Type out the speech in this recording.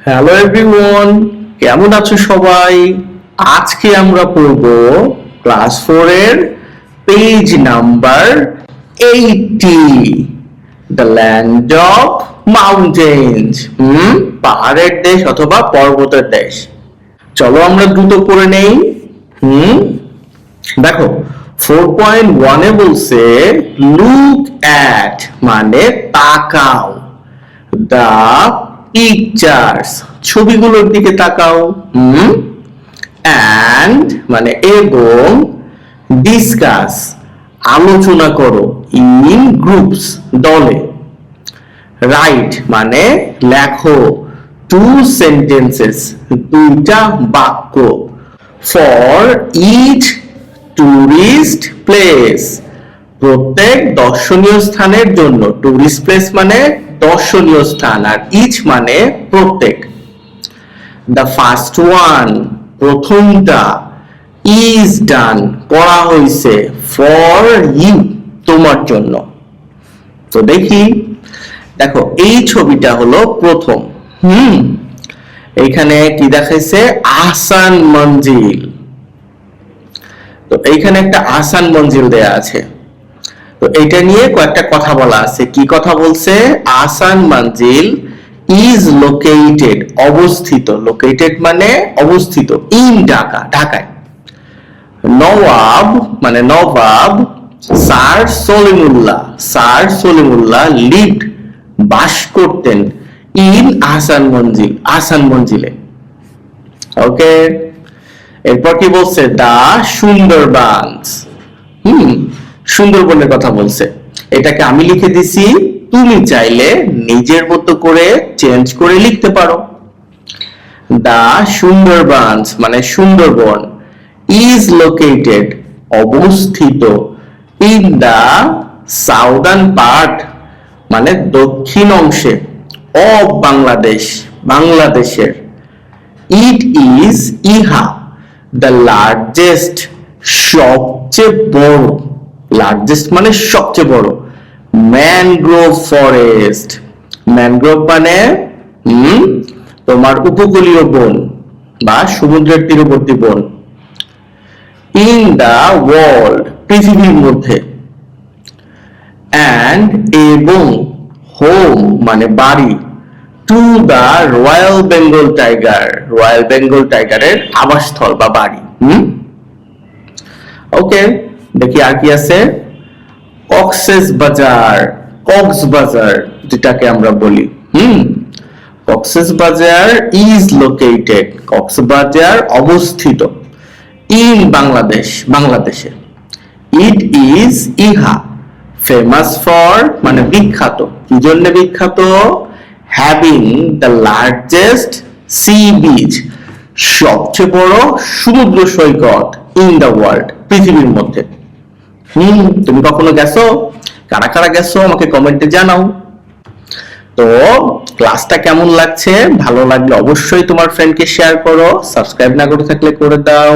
Hello everyone, কেমন আছো সবাই? আজকে আমরা পড়ব ক্লাস 4 এর page number 80, the land of mountains. পাহাড়ের দেশ অথবা পর্বতের দেশ। চলো আমরা দ্রুত পড়ে নেই। দেখো 4.1 এ বলছে লুক অ্যাট মানে তাকাও, দা পিকচার্স ছবিগুলোর দিকে তাকাও, অ্যান্ড মানে এবং, ডিসকাস আলোচনা করো, ইন গ্রুপস দলে, রাইট মানে লেখো, টু সেন্টেন্সেস দুইটা বাক্য, ফর ইচ টুরিস্ট প্লেস প্রত্যেক দর্শনীয় স্থানের জন্য, টুরিস্ট প্লেস মানে দর্শনীয় স্থান আর ইচ মানে প্রত্যেক। দ্য ফার্স্ট ওয়ান প্রথমটা, ইজ ডান করা হয়েছে, ফর ইউ তোমার জন্য। তো দেখো এই ছবিটা হলো প্রথম। এইখানে কি দেখাইছে? আহসান মঞ্জিল। তো এইখানে একটা আহসান মঞ্জিল দেয়া আছে। তো এটা নিয়ে কয়েকটা কথা বলা আছে। কি কথা বলছে? আহসান মঞ্জিল ইজ লোকেটেড অবস্থিত, লোকেটেড মানে অবস্থিত, ইন ঢাকা ঢাকায়। নওয়াব মানে নবাব স্যার সলিমুল্লাহ লিভড বাস করতেন, ইন আহসান মঞ্জিলে। ওকে, এরপর কি বলছে? দা সুন্দরবনস, সুন্দরবনের কথা বলছে। এটাকে আমি লিখে দিছি, তুমি চাইলে নিজের মতো করে চেঞ্জ করে লিখতে পারো। দা সুন্দরবনস মানে সুন্দরবন, ইজ লোকেটেড অবস্থিত, ইন দা সাউদার্ন পার্ট মানে দক্ষিণ অংশে, অফ বাংলাদেশের, ইট ইজ ইহা দ্য লার্জেস্ট সবচেয়ে বড়, লার্জেস্ট মানে সবচেয়ে বড়, ম্যানগ্রোভ ফরেস্ট, ম্যানগ্রোভ মানে তোমার উপকূলীয় বন বা সমুদ্রের তীরবর্তী বন, ইন দা ওয়ার্ল্ড পৃথিবীর মধ্যে, অ্যান্ড এবং, হোম মানে বাড়ি, টু দা রয়্যাল বেঙ্গল টাইগারের আবাসস্থল বা বাড়ি। ওকে, দেখি আর কি আছে। কক্সবাজার যেটাকে আমরা বলি, কক্সবাজার ইজ লোকেটেড, কক্সবাজার অবস্থিত, ইন বাংলাদেশে। ইট ইজ ইহা ফেমাস ফর মানে বিখ্যাত, কি জন্য বিখ্যাত? Having the largest sea beach সবচেয়ে বড় সমুদ্র সৈকত, ইন দ্য ওয়ার্ল্ড পৃথিবীর মধ্যে। তুমি কখনো গেছো? কারা কারা গেছো আমাকে কমেন্টে জানাও। তো ক্লাসটা কেমন লাগছে? ভালো লাগলে অবশ্যই তোমার ফ্রেন্ডকে শেয়ার করো, সাবস্ক্রাইব না করে থাকলে করে দাও।